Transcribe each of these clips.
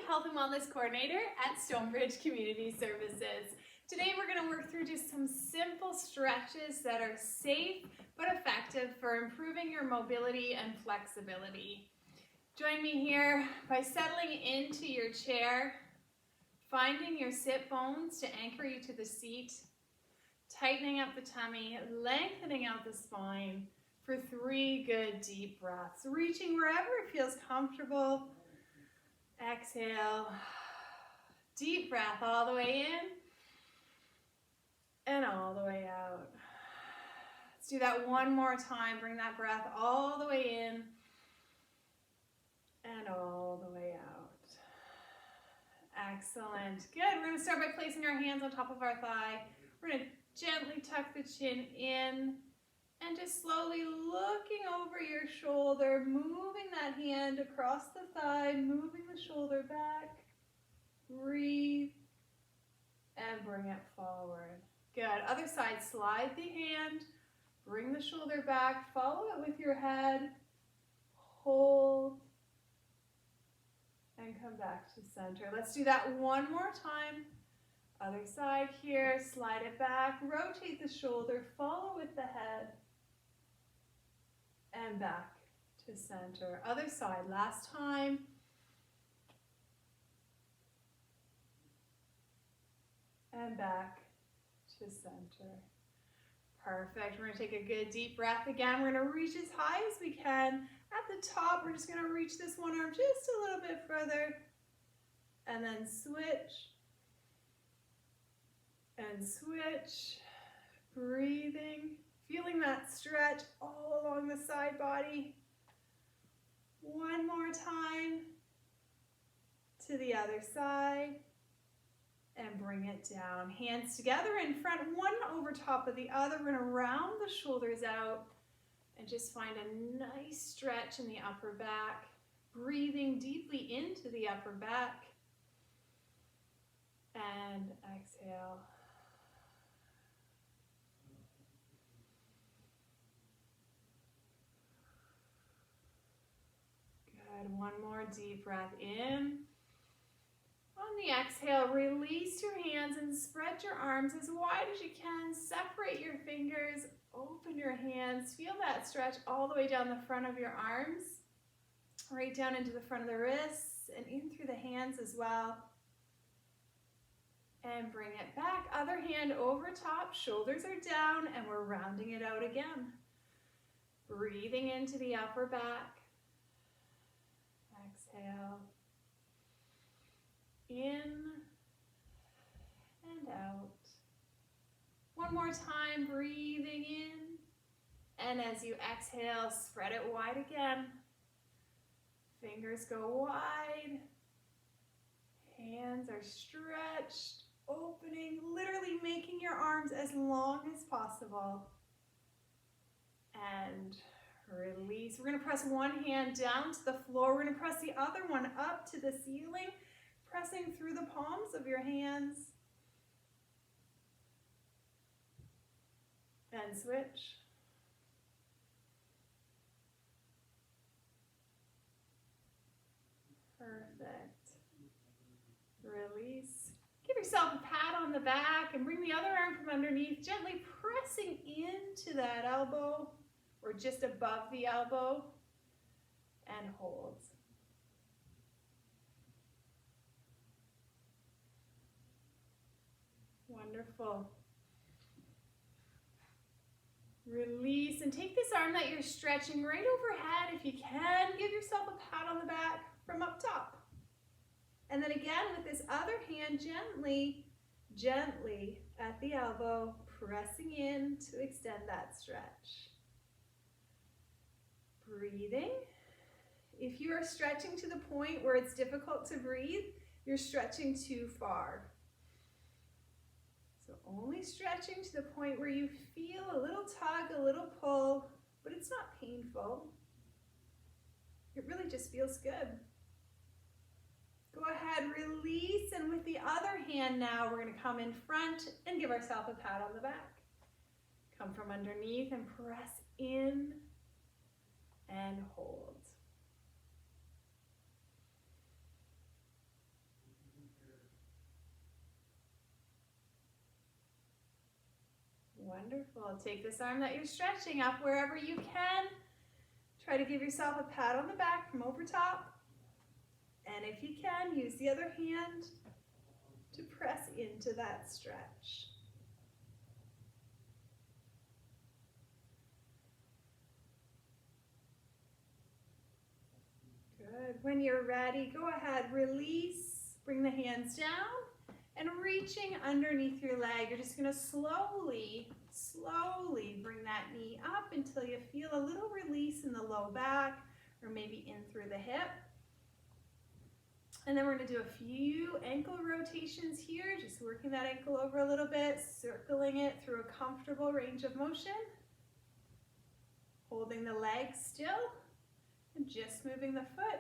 Health and Wellness Coordinator at Stonebridge Community Services. Today we're going to work through just some simple stretches that are safe but effective for improving your mobility and flexibility. Join me here by settling into your chair, finding your sit bones to anchor you to the seat, tightening up the tummy, lengthening out the spine for 3 good deep breaths, reaching wherever it feels comfortable. Exhale, deep breath all the way in and all the way out. Let's do that one more time. Bring that breath all the way in and all the way out. Excellent. Good. We're going to start by placing our hands on top of our thigh. We're going to gently tuck the chin in and just slowly looking over your shoulder, moving that hand across the thigh, moving the shoulder back. Breathe and bring it forward. Good. Other side, slide the hand, bring the shoulder back, follow it with your head, hold, and come back to center. Let's do that one more time. Other side here, slide it back, rotate the shoulder, follow with the head, and back to center. Other side, last time. And back to center. Perfect. We're going to take a good deep breath again. We're going to reach as high as we can. At the top, we're just going to reach this one arm just a little bit further. And then switch. And switch. Breathing. Feeling that stretch all along the side body. One more time to the other side and bring it down. Hands together in front, one over top of the other. We're going to round the shoulders out and just find a nice stretch in the upper back. Breathing deeply into the upper back. And exhale. One more deep breath in. On the exhale, release your hands and spread your arms as wide as you can. Separate your fingers, open your hands. Feel that stretch all the way down the front of your arms, right down into the front of the wrists and in through the hands as well. And bring it back. Other hand over top, shoulders are down, and we're rounding it out again. Breathing into the upper back. Exhale, in and out. One more time, breathing in, and as you exhale, spread it wide again. Fingers go wide, hands are stretched, opening, literally making your arms as long as possible. And release. We're going to press one hand down to the floor. We're going to press the other one up to the ceiling, pressing through the palms of your hands. And switch. Perfect. Release. Give yourself a pat on the back and bring the other arm from underneath, gently pressing into that elbow, or just above the elbow, and hold. Wonderful. Release and take this arm that you're stretching right overhead. If you can, give yourself a pat on the back from up top. And then again with this other hand, gently, gently at the elbow, pressing in to extend that stretch. Breathing. If you are stretching to the point where it's difficult to breathe, you're stretching too far. So only stretching to the point where you feel a little tug, a little pull, but it's not painful. It really just feels good. Go ahead, release, and with the other hand now, we're going to come in front and give ourselves a pat on the back. Come from underneath and press in and hold. Wonderful. Take this arm that you're stretching up wherever you can. Try to give yourself a pat on the back from over top. And if you can, use the other hand to press into that stretch. Good. When you're ready, go ahead, release, bring the hands down, and reaching underneath your leg. You're just going to slowly bring that knee up until you feel a little release in the low back or maybe in through the hip. And then we're going to do a few ankle rotations here, just working that ankle over a little bit, circling it through a comfortable range of motion, holding the leg still, and just moving the foot.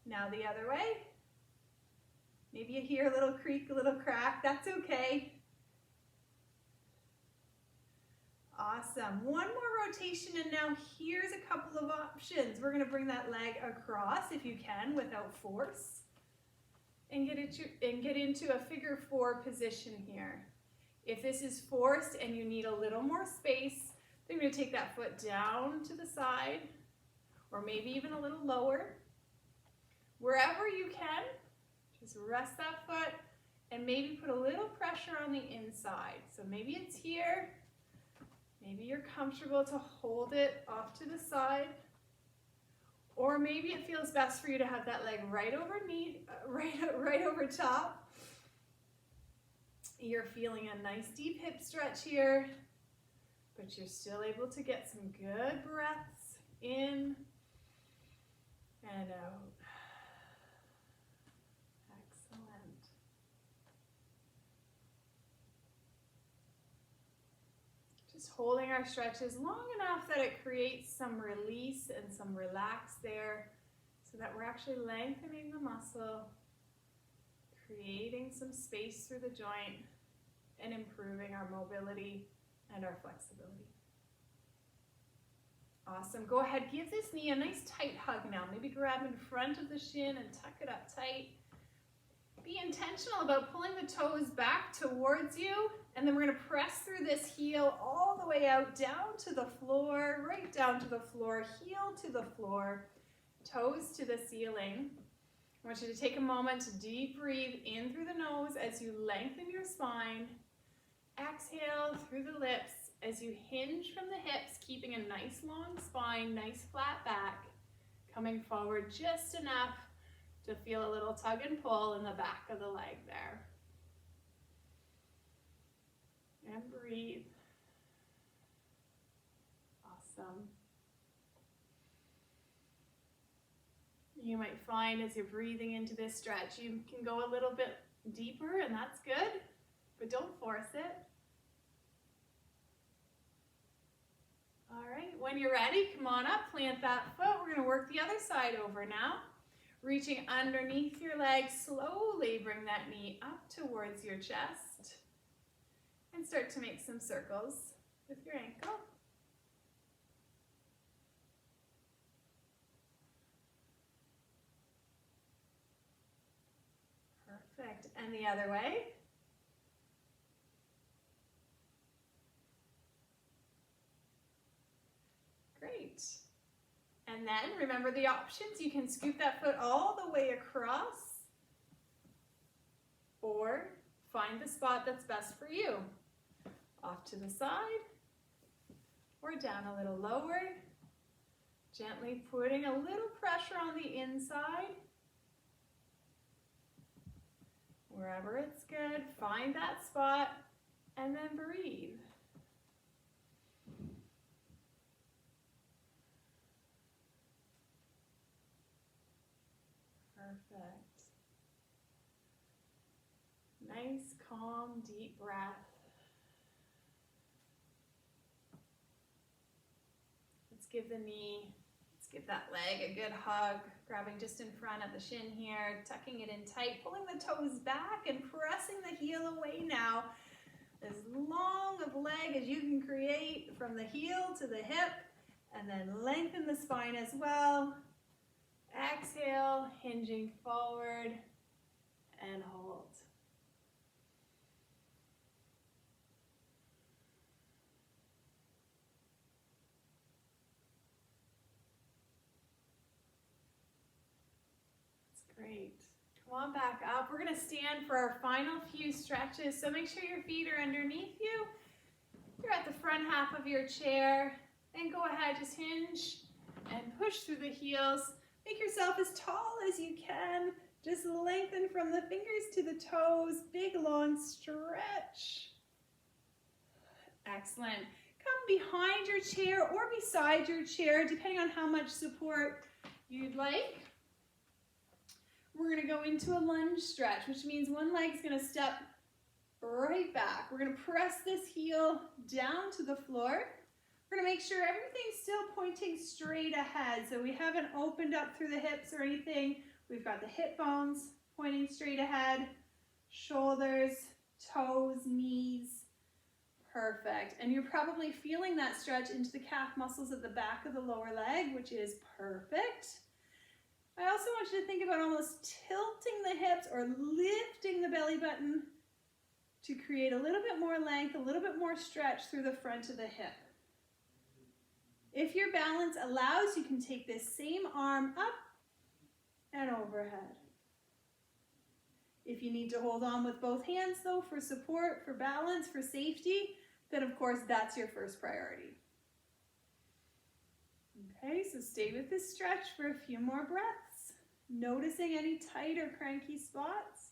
Now the other way. Maybe you hear a little creak, a little crack, that's okay. Awesome. One more rotation, and now here's a couple of options. We're going to bring that leg across if you can without force and get into a figure 4 position here. If this is forced and you need a little more space, then you're going to take that foot down to the side or maybe even a little lower. Wherever you can, just rest that foot and maybe put a little pressure on the inside. So maybe it's here. Maybe you're comfortable to hold it off to the side, or maybe it feels best for you to have that leg right over top. You're feeling a nice deep hip stretch here, but you're still able to get some good breaths in and out. Holding our stretches long enough that it creates some release and some relax there so that we're actually lengthening the muscle, creating some space through the joint, and improving our mobility and our flexibility. Awesome. Go ahead, give this knee a nice tight hug now. Maybe grab in front of the shin and tuck it up tight. Be intentional about pulling the toes back towards you, and then we're going to press through this heel all the way out, down to the floor, right down to the floor, heel to the floor, toes to the ceiling. I want you to take a moment to deep breathe in through the nose as you lengthen your spine. Exhale through the lips as you hinge from the hips, keeping a nice long spine, nice flat back, coming forward just enough to feel a little tug and pull in the back of the leg there. And breathe. Awesome. You might find as you're breathing into this stretch, you can go a little bit deeper, and that's good, but don't force it. All right, when you're ready, come on up, plant that foot. We're going to work the other side over now. Reaching underneath your leg, slowly bring that knee up towards your chest and start to make some circles with your ankle. Perfect. And the other way. Great. And then remember the options. You can scoop that foot all the way across or find the spot that's best for you. Off to the side or down a little lower. Gently putting a little pressure on the inside. Wherever it's good, find that spot and then breathe. Perfect. Nice, calm, deep breath. Let's give that leg a good hug, grabbing just in front of the shin here, tucking it in tight, pulling the toes back and pressing the heel away now. As long of leg as you can create from the heel to the hip, and then lengthen the spine as well. Exhale, hinging forward, and hold. Great. Come on back up. We're going to stand for our final few stretches. So make sure your feet are underneath you. You're at the front half of your chair. And go ahead, just hinge and push through the heels. Make yourself as tall as you can. Just lengthen from the fingers to the toes. Big, long stretch. Excellent. Come behind your chair or beside your chair, depending on how much support you'd like. We're going to go into a lunge stretch, which means one leg's going to step right back. We're going to press this heel down to the floor. We're going to make sure everything's still pointing straight ahead. So we haven't opened up through the hips or anything. We've got the hip bones pointing straight ahead, shoulders, toes, knees. Perfect. And you're probably feeling that stretch into the calf muscles at the back of the lower leg, which is perfect. I also want you to think about almost tilting the hips or lifting the belly button to create a little bit more length, a little bit more stretch through the front of the hip. If your balance allows, you can take this same arm up and overhead. If you need to hold on with both hands though for support, for balance, for safety, then of course that's your first priority. Okay, so stay with this stretch for a few more breaths, noticing any tight or cranky spots.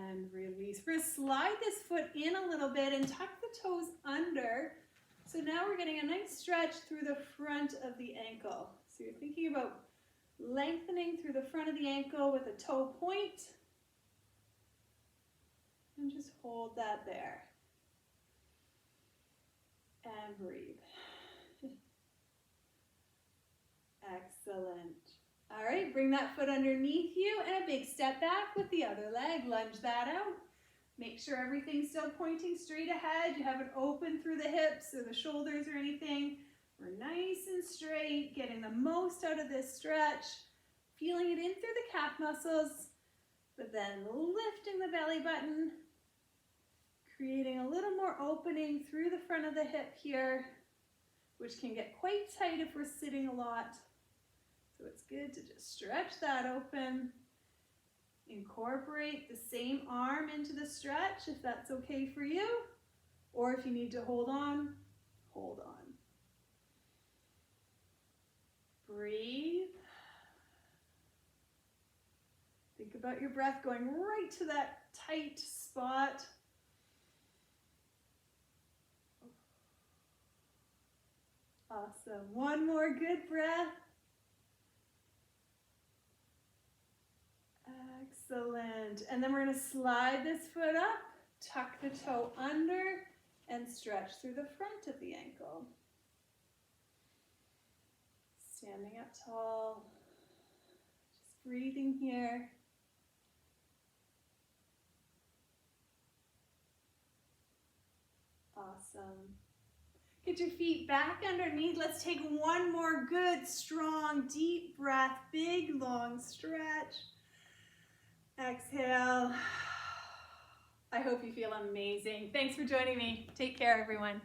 And release. We're going to slide this foot in a little bit and tuck the toes under. So now we're getting a nice stretch through the front of the ankle. So you're thinking about lengthening through the front of the ankle with a toe point. And just hold that there. And breathe. Excellent. All right, bring that foot underneath you and a big step back with the other leg. Lunge that out. Make sure everything's still pointing straight ahead. You haven't opened through the hips or the shoulders or anything. We're nice and straight, getting the most out of this stretch, feeling it in through the calf muscles, but then lifting the belly button, creating a little more opening through the front of the hip here, which can get quite tight if we're sitting a lot. So it's good to just stretch that open. Incorporate the same arm into the stretch if that's okay for you, or if you need to hold on, hold on. Breathe. Think about your breath going right to that tight spot. Awesome. One more good breath. Excellent. And then we're going to slide this foot up, tuck the toe under, and stretch through the front of the ankle. Standing up tall. Just breathing here. Awesome. Get your feet back underneath. Let's take one more good, strong, deep breath. Big, long stretch. Exhale. I hope you feel amazing. Thanks for joining me. Take care, everyone.